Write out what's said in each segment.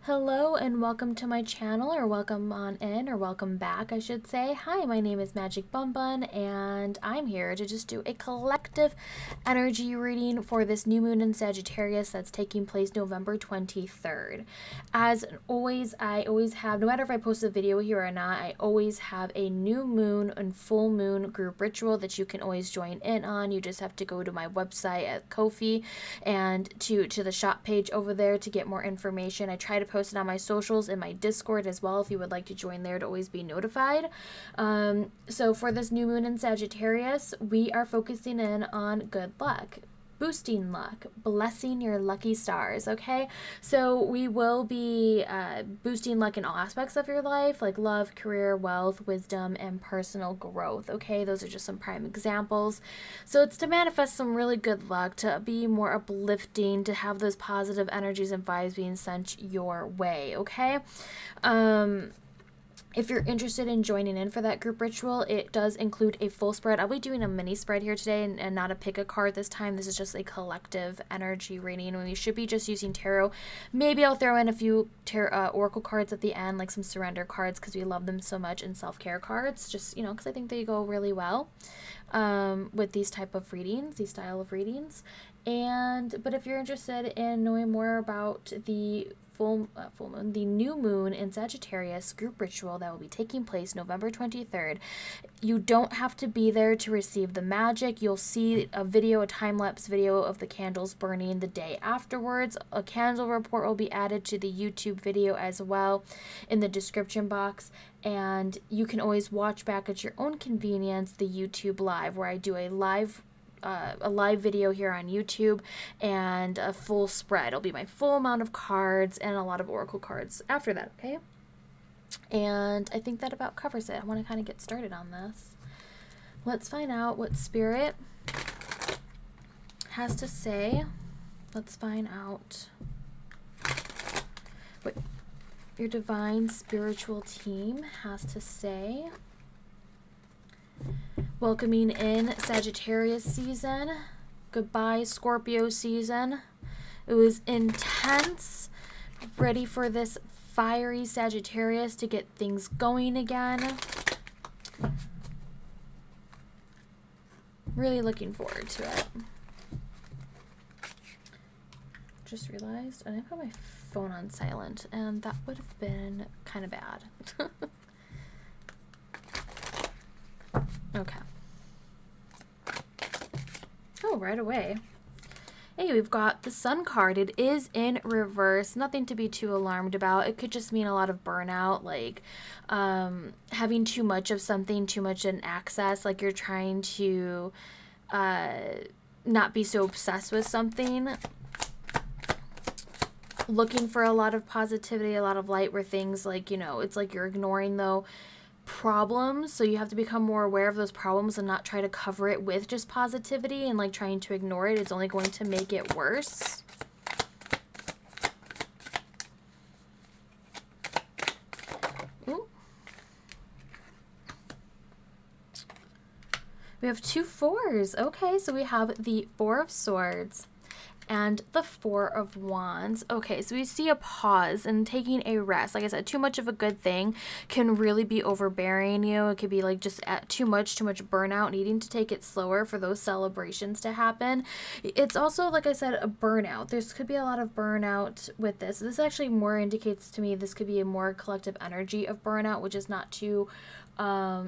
Hello and welcome to my channel, or welcome on in, or welcome back I should say. Hi, my name is Magic Bun Bun and I'm here to just do a collective energy reading for this new moon in Sagittarius that's taking place November 23rd. As always, I always have, no matter if I post a video here or not, I always have a new moon and full moon group ritual that you can always join in on. You just have to go to my website at Ko-fi and to the shop page over there to get more information. I try to post it on my socials and my Discord as well if you would like to join there to always be notified. So for this new moon in Sagittarius, we are focusing in on good luck, boosting luck, blessing your lucky stars. Okay, so we will be boosting luck in all aspects of your life, like love, career, wealth, wisdom, and personal growth. Okay, those are just some prime examples. So it's to manifest some really good luck, to be more uplifting, to have those positive energies and vibes being sent your way. Okay, if you're interested in joining in for that group ritual, it does include a full spread. I'll be doing a mini spread here today and not a pick a card this time. This is just a collective energy reading, and we should be just using tarot. Maybe I'll throw in a few oracle cards at the end, like some surrender cards, because we love them so much, and self-care cards, just, you know, because I think they go really well with these type of readings, these style of readings. But if you're interested in knowing more about the the new moon in Sagittarius group ritual that will be taking place November 23rd, you don't have to be there to receive the magic. You'll see a video, a time-lapse video of the candles burning the day afterwards. A candle report will be added to the YouTube video as well in the description box, and you can always watch back at your own convenience the YouTube live, where I do a live video here on YouTube and a full spread. It'll be my full amount of cards and a lot of oracle cards after that. Okay, and I think that about covers it. I want to kind of get started on this. Let's find out what Spirit has to say. Let's find out what your divine spiritual team has to say. Welcoming in Sagittarius season. Goodbye Scorpio season. It was intense. Ready for this fiery Sagittarius to get things going again. Really looking forward to it. Just realized I didn't put my phone on silent, and that would have been kind of bad. Okay. Oh, right away. Hey, we've got the Sun card. It is in reverse. Nothing to be too alarmed about. It could just mean a lot of burnout, like having too much of something, too much in access, like you're trying to not be so obsessed with something. Looking for a lot of positivity, a lot of light, where things like, you know, it's like you're ignoring though problems, so you have to become more aware of those problems and not try to cover it with just positivity and like trying to ignore it. It's only going to make it worse. Ooh. We have 2 4s. Okay, so we have the 4 of Swords and the 4 of Wands. Okay, so we see a pause and taking a rest. Like I said, too much of a good thing can really be overbearing you. It could be like just too much burnout, needing to take it slower for those celebrations to happen. It's also, like I said, a burnout. There could be a lot of burnout with this. This actually more indicates to me this could be a more collective energy of burnout, which is not too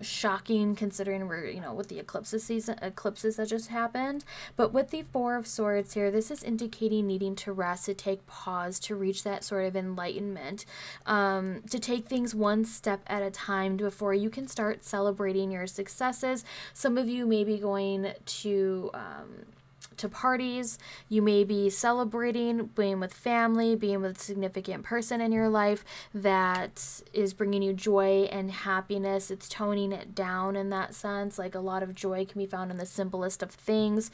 shocking considering we're, you know, with the eclipses that just happened. But with the 4 of Swords here, this is indicating needing to rest, to take pause, to reach that sort of enlightenment, to take things one step at a time before you can start celebrating your successes. Some of you may be going to parties. You may be celebrating, being with family, being with a significant person in your life that is bringing you joy and happiness. It's toning it down in that sense. Like a lot of joy can be found in the simplest of things.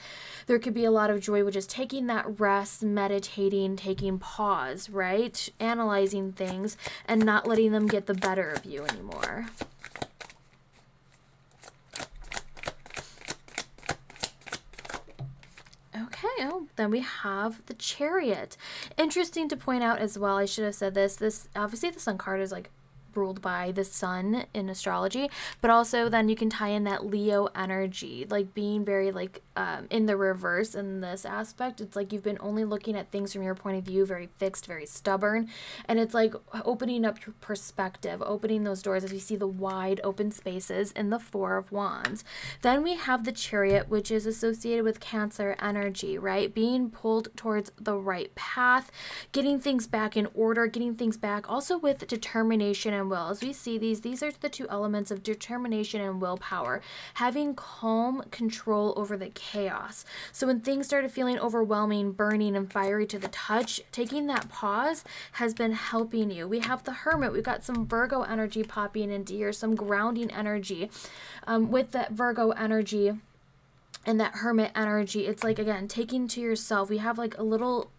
There could be a lot of joy with just taking that rest, meditating, taking pause, right? Analyzing things and not letting them get the better of you anymore. oh, then we have the Chariot. Interesting to point out as well, I should have said this obviously the Sun card is like ruled by the sun in astrology, but also then you can tie in that Leo energy, like being very like in the reverse in this aspect. It's like you've been only looking at things from your point of view, very fixed, very stubborn, and it's like opening up your perspective, opening those doors as you see the wide open spaces in the Four of Wands. Then we have the Chariot, which is associated with Cancer energy, right? Being pulled towards the right path, getting things back in order, getting things back also with determination and will. As we see these are the two elements of determination and willpower, having calm control over the chaos. So when things started feeling overwhelming, burning, and fiery to the touch, taking that pause has been helping you. We have the Hermit. We've got some Virgo energy popping into here, some grounding energy. With that Virgo energy and that Hermit energy, it's like, again, taking to yourself. We have a little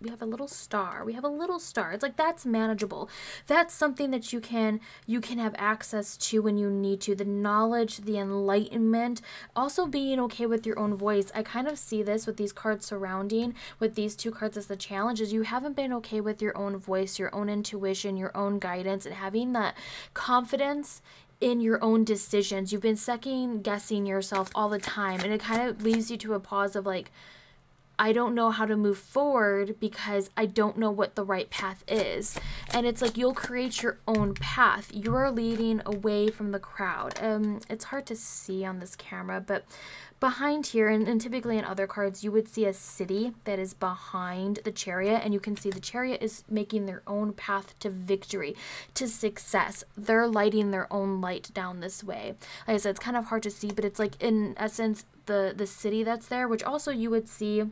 star. It's like, that's manageable. That's something that you can have access to when you need to. The knowledge, the enlightenment, also being okay with your own voice. I kind of see this with these cards surrounding, with these two cards as the challenge, is you haven't been okay with your own voice, your own intuition, your own guidance, and having that confidence in your own decisions. You've been second guessing yourself all the time, and it kind of leaves you to a pause of like, I don't know how to move forward because I don't know what the right path is. And it's like, you'll create your own path. You're leading away from the crowd. It's hard to see on this camera, but behind here, and typically in other cards, you would see a city that is behind the Chariot, and you can see the Chariot is making their own path to victory, to success. They're lighting their own light down this way. Like I said, it's kind of hard to see, but it's like, in essence, the city that's there, which also you would see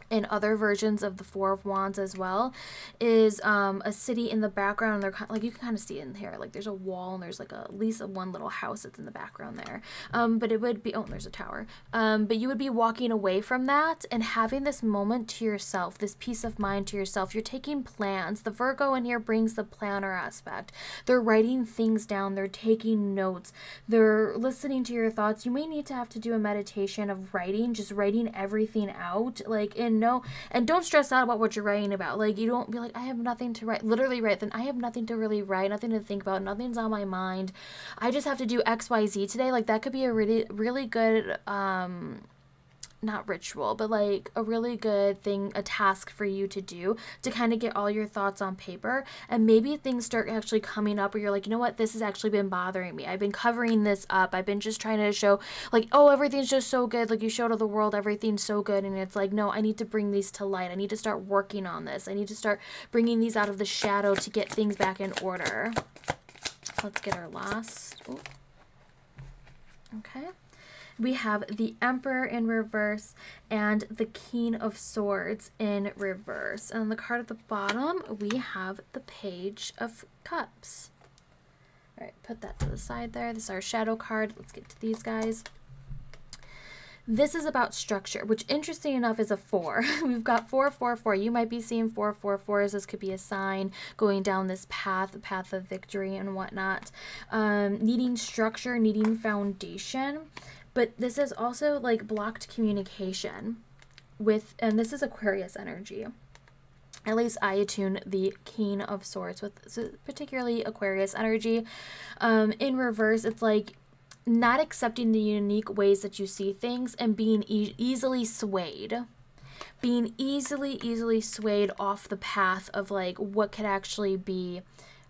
in other versions of the Four of Wands as well, is a city in the background. They're kind of, like, you can kind of see in here, like there's a wall and there's like at least one little house that's in the background there. But it would be, oh, there's a tower. But you would be walking away from that and having this moment to yourself, this peace of mind to yourself. You're taking plans. The Virgo in here brings the planner aspect. They're writing things down. They're taking notes. They're listening to your thoughts. You may need to have to do a meditation of writing, just writing everything out, like in and don't stress out about what you're writing about. Like, you don't be like, I have nothing to write. Literally write, then I have nothing to really write, nothing to think about, nothing's on my mind. I just have to do XYZ today. Like, that could be a really, really good, not ritual, but like a really good thing, a task for you to do, to kind of get all your thoughts on paper. And maybe things start actually coming up where you're like, you know what, this has actually been bothering me. I've been covering this up. I've been just trying to show like, oh, everything's just so good. Like, you show to the world everything's so good. And it's like, no, I need to bring these to light. I need to start working on this. I need to start bringing these out of the shadow to get things back in order. Let's get our last. Ooh. Okay. We have the Emperor in reverse and the King of Swords in reverse. And on the card at the bottom, we have the Page of Cups. All right, put that to the side there. This is our shadow card. Let's get to these guys. This is about structure, which interesting enough is a 4. We've got 4, 4, 4. You might be seeing 4, 4, 4s. This could be a sign going down this path, the path of victory and whatnot. Needing structure, needing foundation. But this is also like blocked communication with, and this is Aquarius energy. At least I attune the King of Swords with particularly Aquarius energy. In reverse, it's like not accepting the unique ways that you see things and being easily swayed. Being easily swayed off the path of like what could actually be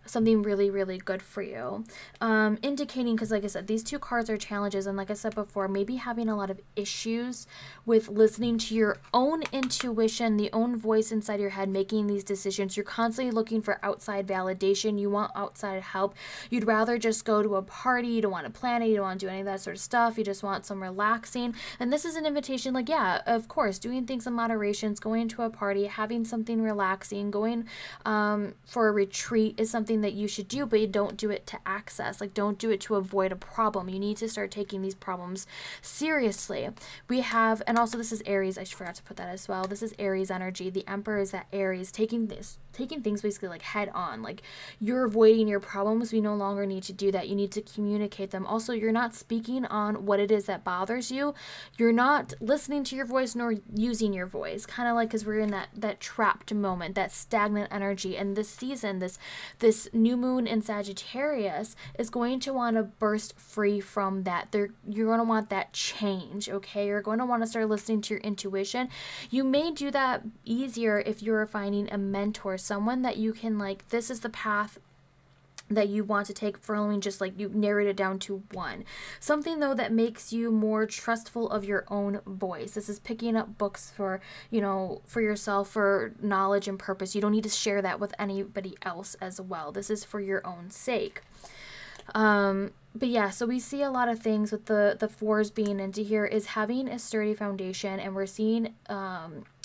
something really, really good for you. Indicating, because like I said, these two cards are challenges, and like I said before, maybe having a lot of issues with listening to your own intuition, the own voice inside your head, making these decisions. You're constantly looking for outside validation. You want outside help. You'd rather just go to a party. You don't want to plan it. You don't want to do any of that sort of stuff. You just want some relaxing. And this is an invitation, like, yeah, of course, doing things in moderation, going to a party, having something relaxing, going for a retreat is something something that you should do, but you don't do it to access. Like, don't do it to avoid a problem. You need to start taking these problems seriously. We have, and also this is Aries. I forgot to put that as well. This is Aries energy. The Emperor is that Aries, taking things basically like head on. Like, you're avoiding your problems. We no longer need to do that. You need to communicate them. Also, you're not speaking on what it is that bothers you. You're not listening to your voice nor using your voice. Kind of like, because we're in that trapped moment, that stagnant energy. And this season, this new moon in Sagittarius is going to want to burst free from that. You're going to want that change, okay? You're going to want to start listening to your intuition. You may do that easier if you're finding a mentor, someone that you can, like, this is the path that you want to take, following just like you narrowed it down to one. Something though that makes you more trustful of your own voice. This is picking up books for, you know, for yourself, for knowledge and purpose. You don't need to share that with anybody else as well. This is for your own sake. But yeah, so we see a lot of things with the fours being into here is having a sturdy foundation, and we're seeing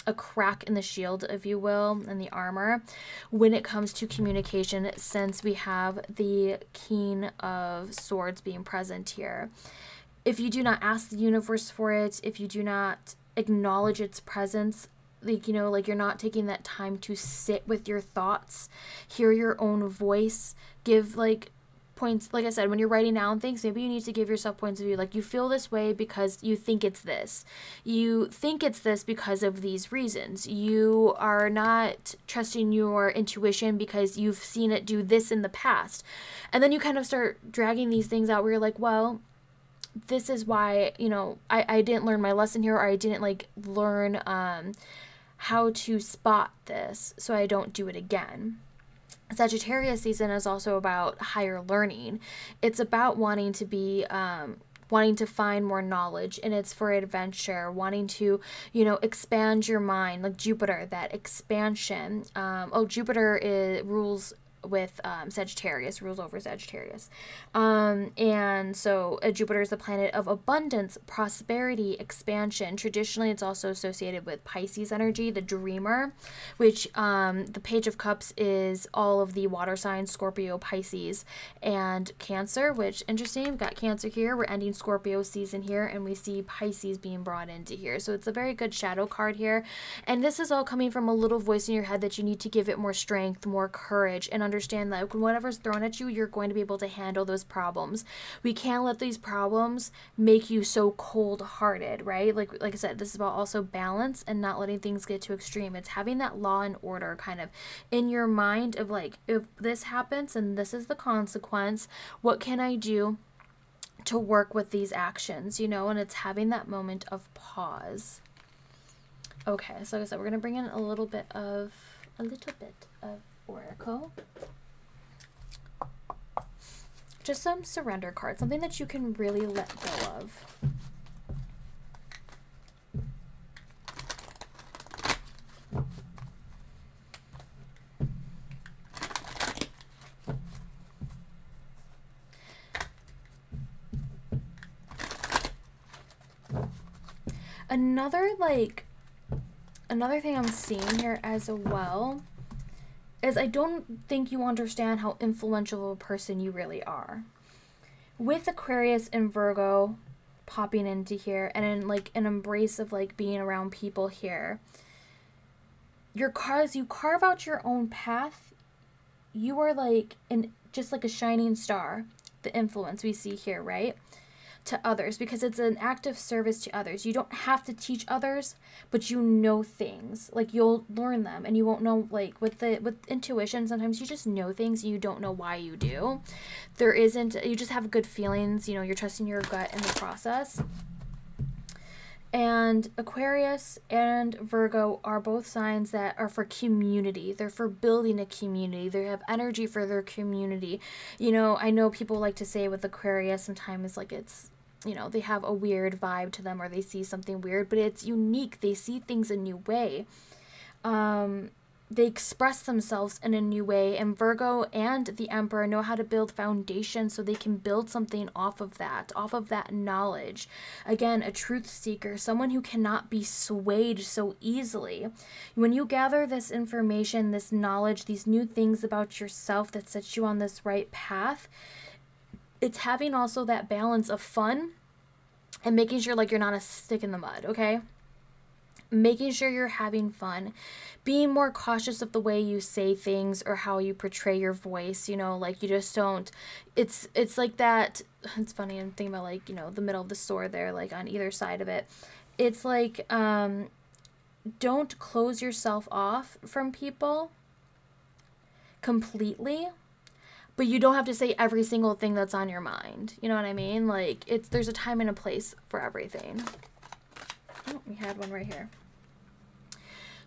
a crack in the shield, if you will, in the armor when it comes to communication, since we have the King of Swords being present here. If you do not ask the universe for it, if you do not acknowledge its presence, like, you know, like you're not taking that time to sit with your thoughts, hear your own voice, give like points, like I said, when you're writing down things, maybe you need to give yourself points of view, like you feel this way because you think it's this. You think it's this because of these reasons. You are not trusting your intuition because you've seen it do this in the past. And then you kind of start dragging these things out where you're like, well, this is why, you know, I didn't learn my lesson here, or I didn't like learn how to spot this, so I don't do it again. Sagittarius season is also about higher learning. It's about wanting to be, wanting to find more knowledge, and it's for adventure, wanting to, you know, expand your mind, like Jupiter, that expansion. Jupiter rules with Sagittarius, rules over Sagittarius. And so Jupiter is the planet of abundance, prosperity, expansion. Traditionally, it's also associated with Pisces energy, the dreamer, which the Page of Cups is all of the water signs, Scorpio, Pisces, and Cancer, which, interesting, we've got Cancer here. We're ending Scorpio season here, and we see Pisces being brought into here. So it's a very good shadow card here. And this is all coming from a little voice in your head that you need to give it more strength, more courage, and understand that whatever's thrown at you, you're going to be able to handle those problems. We can't let these problems make you so cold-hearted, right? Like I said, this is about also balance and not letting things get too extreme. It's having that law and order kind of in your mind of like, if this happens and this is the consequence, what can I do to work with these actions, you know? And it's having that moment of pause. Okay, so like I said, we're going to bring in a little bit of Oracle. Just some surrender cards, something that you can really let go of. Another thing I'm seeing here as well is I don't think you understand how influential of a person you really are. With Aquarius and Virgo popping into here, and in like an embrace of like being around people here, you carve out your own path. You are like just like a shining star, the influence we see here, right? To others, because it's an act of service to others. You don't have to teach others, but you know things, like you'll learn them, and you won't know, like with intuition, sometimes you just know things and you don't know why you do. You just have good feelings, you know, you're trusting your gut in the process. And Aquarius and Virgo are both signs that are for community. They're for building a community. They have energy for their community. You know, I know people like to say with Aquarius sometimes like it's, you know, they have a weird vibe to them, or they see something weird, but it's unique. They see things a new way. they express themselves in a new way, and Virgo and the Emperor know how to build foundation so they can build something off of that knowledge. Again, a truth seeker, someone who cannot be swayed so easily. When you gather this information, this knowledge, these new things about yourself that sets you on this right path, it's having also that balance of fun and making sure like you're not a stick in the mud, okay? Making sure you're having fun, being more cautious of the way you say things or how you portray your voice, you know, like you just don't, it's like that, it's funny, I'm thinking about like, you know, the middle of the sword there, like on either side of it. It's like, don't close yourself off from people completely, but you don't have to say every single thing that's on your mind. You know what I mean? Like there's a time and a place for everything. Oh, we had one right here.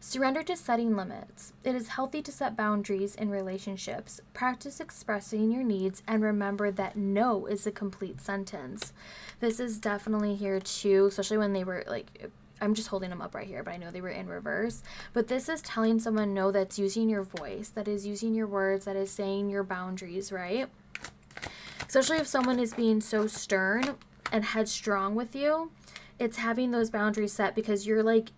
Surrender to setting limits. It is healthy to set boundaries in relationships. Practice expressing your needs and remember that no is a complete sentence. This is definitely here too, especially when they were like, I'm just holding them up right here, but I know they were in reverse. But this is telling someone no, that's using your voice, that is using your words, that is saying your boundaries, right? Especially if someone is being so stern and headstrong with you, it's having those boundaries set because you're like,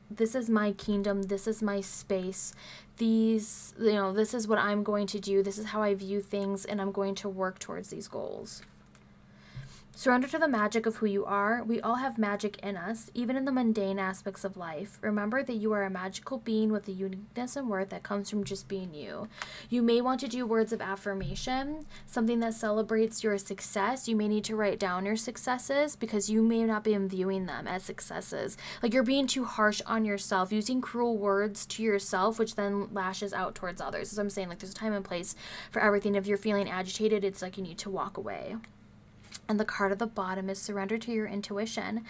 this is my kingdom, this is my space, these, you know, this is what I'm going to do, this is how I view things, and I'm going to work towards these goals. Surrender to the magic of who you are. We all have magic in us, even in the mundane aspects of life. Remember that you are a magical being with a uniqueness and worth that comes from just being you. You may want to do words of affirmation, something that celebrates your success. You may need to write down your successes because you may not be viewing them as successes. Like you're being too harsh on yourself, using cruel words to yourself, which then lashes out towards others. As I'm saying, like there's a time and place for everything. If you're feeling agitated, it's like you need to walk away. And the card at the bottom is surrender to your intuition.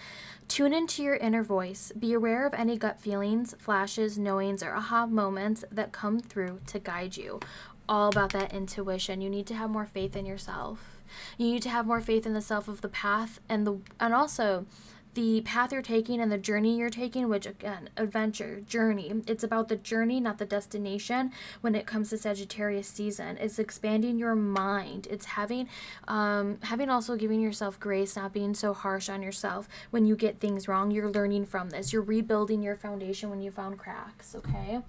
Tune into your inner voice. Be aware of any gut feelings, flashes, knowings, or aha moments that come through to guide you. All about that intuition. You need to have more faith in yourself. You need to have more faith in the self of the path and also the path you're taking and the journey you're taking, which again, adventure, journey. It's about the journey, not the destination. When it comes to Sagittarius season, it's expanding your mind. It's having also giving yourself grace, not being so harsh on yourself. When you get things wrong, you're learning from this. You're rebuilding your foundation when you found cracks, okay?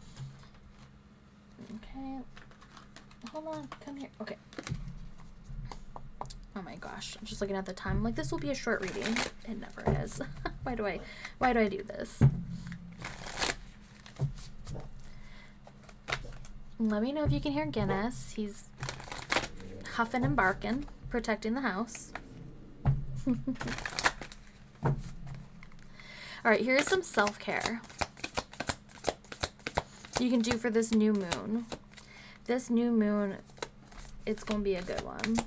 Okay. Hold on, come here. Okay. Oh my gosh, I'm just looking at the time. I'm like, this will be a short reading. It never is. Why do I do this? Let me know if you can hear Guinness. He's huffing and barking, protecting the house. All right, here's some self-care you can do for this new moon. This new moon, it's going to be a good one.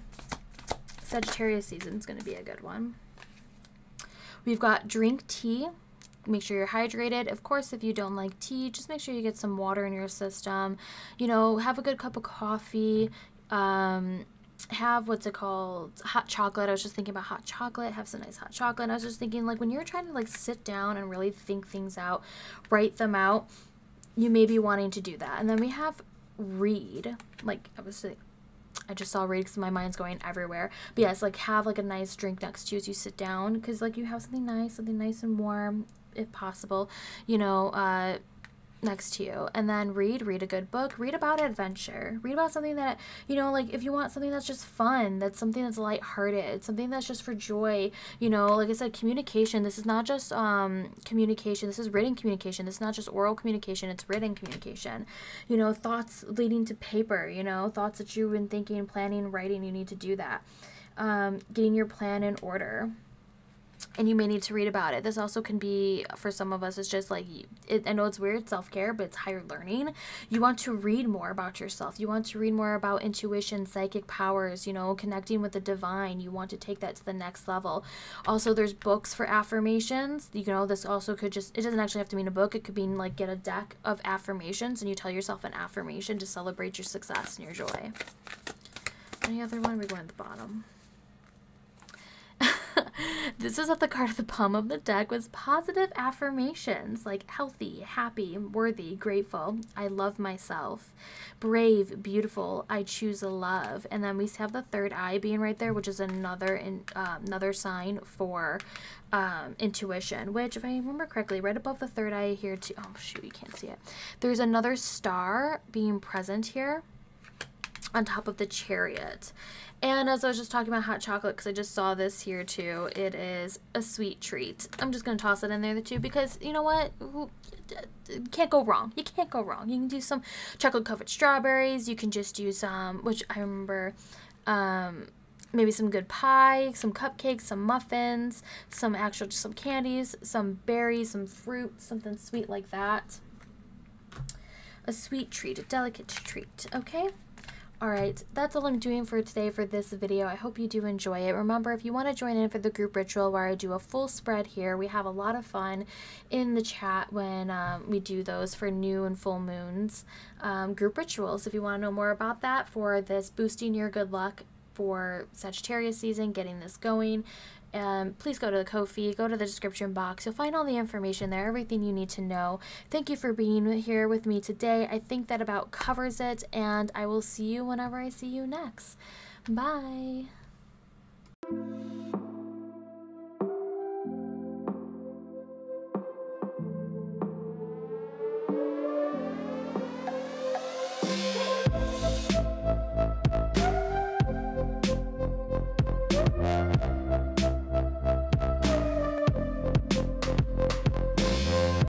Sagittarius season is going to be a good one. We've got drink tea. Make sure you're hydrated. Of course, if you don't like tea, just make sure you get some water in your system. You know, have a good cup of coffee. Have, what's it called? Hot chocolate. I was just thinking about hot chocolate. Have some nice hot chocolate. And I was just thinking, like, when you're trying to, like, sit down and really think things out, write them out, you may be wanting to do that. And then we have read. Like, I just saw read because my mind's going everywhere. But yes, like have like a nice drink next to you as you sit down, because like you have something nice and warm, if possible, you know, next to you. And then read a good book. Read about adventure. Read about something that, you know, like if you want something that's just fun, that's something that's lighthearted, something that's just for joy, you know, like I said, communication. This is not just communication. This is written communication. This is not just oral communication. It's written communication. You know, thoughts leading to paper, you know, thoughts that you've been thinking, planning, writing, you need to do that. Getting your plan in order. And you may need to read about it. This also can be, for some of us, it's just like, I know it's weird, self-care, but it's higher learning. You want to read more about yourself. You want to read more about intuition, psychic powers, you know, connecting with the divine. You want to take that to the next level. Also, there's books for affirmations. You know, this also could just, it doesn't actually have to mean a book. It could mean like get a deck of affirmations and you tell yourself an affirmation to celebrate your success and your joy. Any other one? We're going at the bottom. This is at the card at the bottom of the deck was positive affirmations like healthy, happy, worthy, grateful, I love myself, brave, beautiful, I choose love. And then we have the third eye being right there, which is another sign for intuition, which if I remember correctly, right above the third eye here too, oh shoot, you can't see it, there's another star being present here on top of the Chariot. And as I was just talking about hot chocolate, because I just saw this here too, it is a sweet treat. I'm just going to toss it in there too, because you know what? You can't go wrong. You can't go wrong. You can do some chocolate covered strawberries. You can just do some, which I remember, maybe some good pie, some cupcakes, some muffins, some candies, some berries, some fruit, something sweet like that. A sweet treat, a delicate treat, okay? Alright, that's all I'm doing for today for this video. I hope you do enjoy it. Remember, if you want to join in for the group ritual where I do a full spread here, we have a lot of fun in the chat when we do those for new and full moons. Group rituals, if you want to know more about that for this boosting your good luck for Sagittarius season, getting this going, please go to the Ko-fi, go to the description box. You'll find all the information there, everything you need to know. Thank you for being here with me today. I think that about covers it, and I will see you whenever I see you next. Bye.